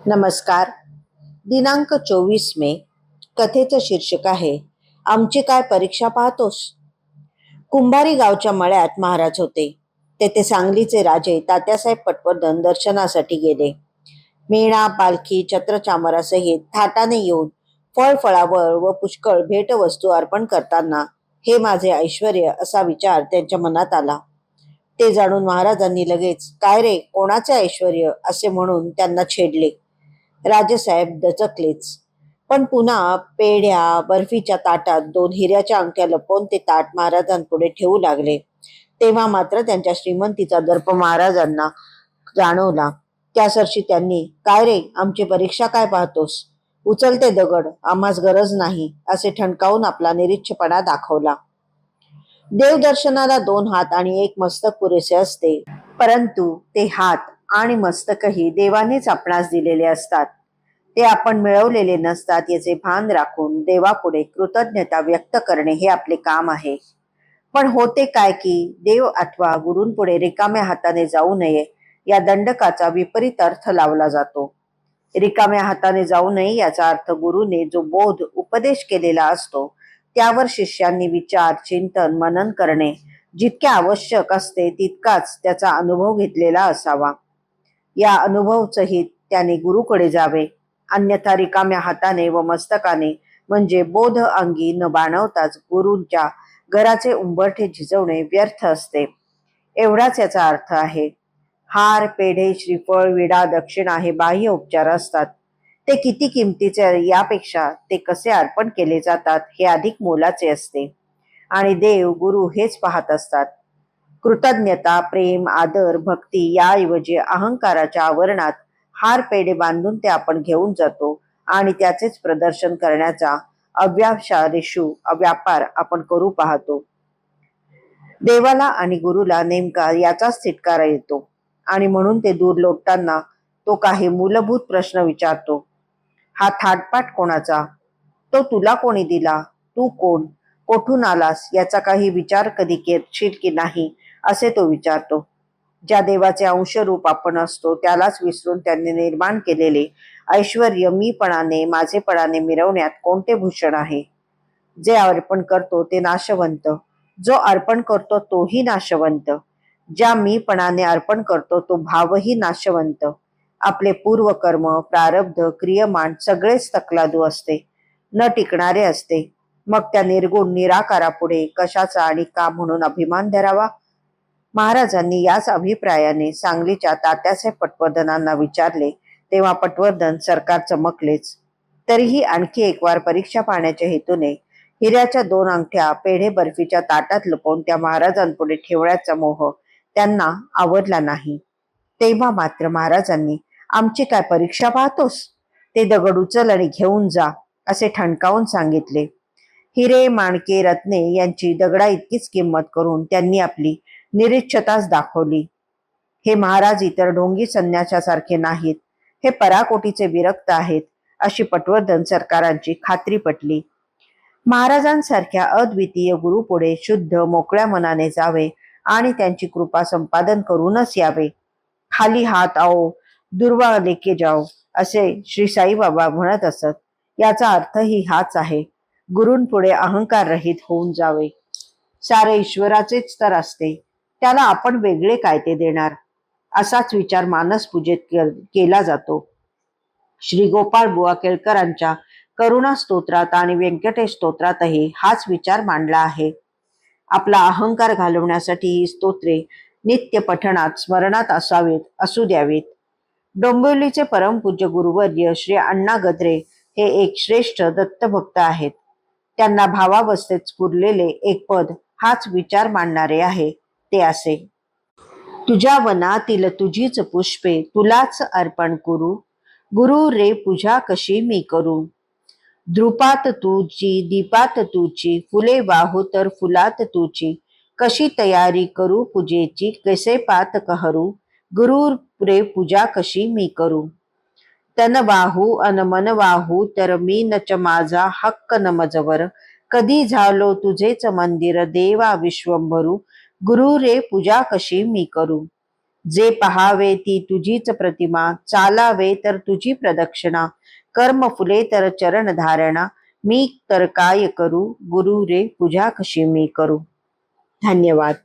नमस्कार. दिनांक 24 मे. कथेचं शीर्षक आहे आमची काय परीक्षा पाहतोस. कुंभारी गावच्या मळ्यात महाराज होते. तेथे सांगलीचे राजे तात्यासाहेब पटवर्धन दर्शनासाठी गेले. मेणा, पालखी, छत्रचामरासहित थाटाने येऊन फळफळावळ व पुष्कळ भेटवस्तू अर्पण करताना हे माझे ऐश्वर असा विचार त्यांच्या मनात आला. ते जाणून महाराजांनी लगेच काय रे, कोणाचे ऐश्वर असे म्हणून त्यांना छेडले. राजेसाहेब दचकलेच, पण पुन्हा पेढ्या बर्फीच्या ताटात 2 हिऱ्याच्या अंगठ्या लपवून ते ताट महाराजांपुढे ठेवू लागले. तेव्हा मात्र त्यांच्या श्रीमंतीचा दर्प महाराजांना जाणवला. त्यासरशी त्यांनी काय रे, आमची परीक्षा काय पाहतोस, उचलते दगड, आम्हास गरज नाही असे ठणकावून आपला निरीच्छपणा दाखवला. देवदर्शनाला 2 हात आणि 1 मस्तक पुरेसे असते, परंतु ते हात आणि मस्तकही देवानेच आपणास दिलेले असतात. ते आपण मिळवलेले नसतात याचे भान राखून देवापुढे कृतज्ञता व्यक्त करणे हे आपले काम आहे. पण होते काय की देव अथवा गुरूंपुढे रिकाम्या हाताने जाऊ नये या दंडकाचा विपरीत अर्थ लावला जातो. रिकाम्या हाताने जाऊ नये याचा अर्थ गुरुने जो बोध उपदेश केलेला असतो त्यावर शिष्यांनी विचार, चिंतन, मनन करणे जितके आवश्यक असते तितकाच त्याचा अनुभव घेतलेला असावा. या अनुभवसहित त्याने गुरुकडे जावे, अन्यथा रिकाम्या हाताने व मस्तकाने म्हणजे बोध अंगी न बाणवताच गुरूंच्या घराचे उंबरठे झिजवणे व्यर्थ असते, एवढाच याचा अर्थ आहे. हार, पेढे, श्रीफळ, विडा, दक्षिणा हे बाह्य उपचार असतात. ते किती किमतीचे यापेक्षा ते कसे अर्पण केले जातात हे अधिक मोलाचे असते. आणि देव गुरु हेच पाहत असतात. कृतज्ञता, प्रेम, आदर, भक्ती याऐवजी अहंकाराच्या आवरणात हार पेढे बांधून ते आपण घेऊन जातो आणि त्याचेच प्रदर्शन करण्याचा अव्यावसायिक व्यापार आपण करू पाहतो. देवाला आणि गुरुला नेमका याचाच तिटकारा येतो आणि म्हणून ते दूर लोटताना तो काही मूलभूत प्रश्न विचारतो. हा थाटपाट कोणाचा? तो तुला कोणी दिला? तू कोण? कोठून आलास? याचा काही विचार कधी करशील की नाही असे तो विचारतो. ज्या देवाचे अंशरूप आपण असतो त्यालाच विसरून त्यांनी निर्माण केलेले ऐश्वर्य मीपणाने, माझेपणाने मिरवण्यात कोणते भूषण आहे? जे अर्पण करतो ते नाशवंत, जो अर्पण करतो तोही नाशवंत, ज्या मीपणाने अर्पण करतो तो भावही नाशवंत. आपले पूर्वकर्म, प्रारब्ध, क्रियमान सगळेच तकलादू असते, न टिकणारे असते. मग त्या निर्गुण निराकारापुढे कशाचा आणि का म्हणून अभिमान धरावा? महाराजांनी याच अभिप्रायाने सांगलीच्या तात्यासाहेब पटवर्धनांना विचारले तेव्हा पटवर्धन सरकार चमकलेच. तरीही आणखी एक वार परीक्षा पाहण्याच्या हेतूने हिऱ्याच्या 2 अंगठ्या पेढे बर्फीच्या ताटात लपवून त्या महाराजांपुढे ठेवण्याचा मोह त्यांना आवडला नाही. तेव्हा मात्र महाराजांनी आमची काय परीक्षा पाहतोस, ते दगड उचल आणि घेऊन जा असे ठणकावून सांगितले. हिरे, माणके, रत्ने यांची दगडा इतकीच किंमत करून त्यांनी आपली निरीच्छताच दाखवली. हे महाराज इतर ढोंगी संन्याशासारखे नाहीत, हे पराकोटीचे विरक्त आहेत अशी पटवर्धन सरकारांची खात्री पटली. महाराजांसारख्या अद्वितीय गुरुपुढे शुद्ध मोकळ्या मनाने जावे आणि त्यांची कृपा संपादन करूनच यावे. खाली हात आओ, दुर्वा लेके जाओ असे श्री साईबाबा म्हणत असत. याचा अर्थही हाच आहे, गुरूंपुढे अहंकार रहित होऊन जावे. सारे ईश्वराचेच तर असते, त्याला आपण वेगळे काय ते देणार, असाच विचार मानस पूजेत केला जातो. श्री गोपाळ बुवा केळकरांच्या करुणा स्तोत्रात आणि व्यंकटेश स्तोत्रातही हाच विचार मांडला आहे. आपला अहंकार घालवण्यासाठी ही स्तोत्रे नित्य पठणात स्मरणात असू द्यावीत. डोंबिवलीचे परमपूज्य गुरुवर्य श्री अण्णा गद्रे हे एक श्रेष्ठ दत्तभक्त आहेत. त्यांना भावावस्थेत स्फुरलेले एक पद हाच विचार मांडणारे आहे. ते असे: तुझ्या वनातील तुझीच पुष्पे तुलाच अर्पण करू, गुरु रे पूजा कशी मी करू. धृपात तुझी, दीपात तुझी, फुले वाहू तर फुलात तुझी, कशी तयारी करू पूजेची, कैसे पात कहरू, गुरु रे पूजा कशी मी करू. तन वाहू अन मन वाहू तर मी नच माझा हक्क न मजवर, कधी झालो तुझेच मंदिर देवा विश्वंभरू, गुरु रे पूजा कशी मी करू. जे पहावे ती तुझीच प्रतिमा, चालावे तर तुझी प्रदक्षिणा, कर्म फुले तर चरण धारणा, मी तर काय करू, गुरु रे पूजा कशी मी करू. धन्यवाद.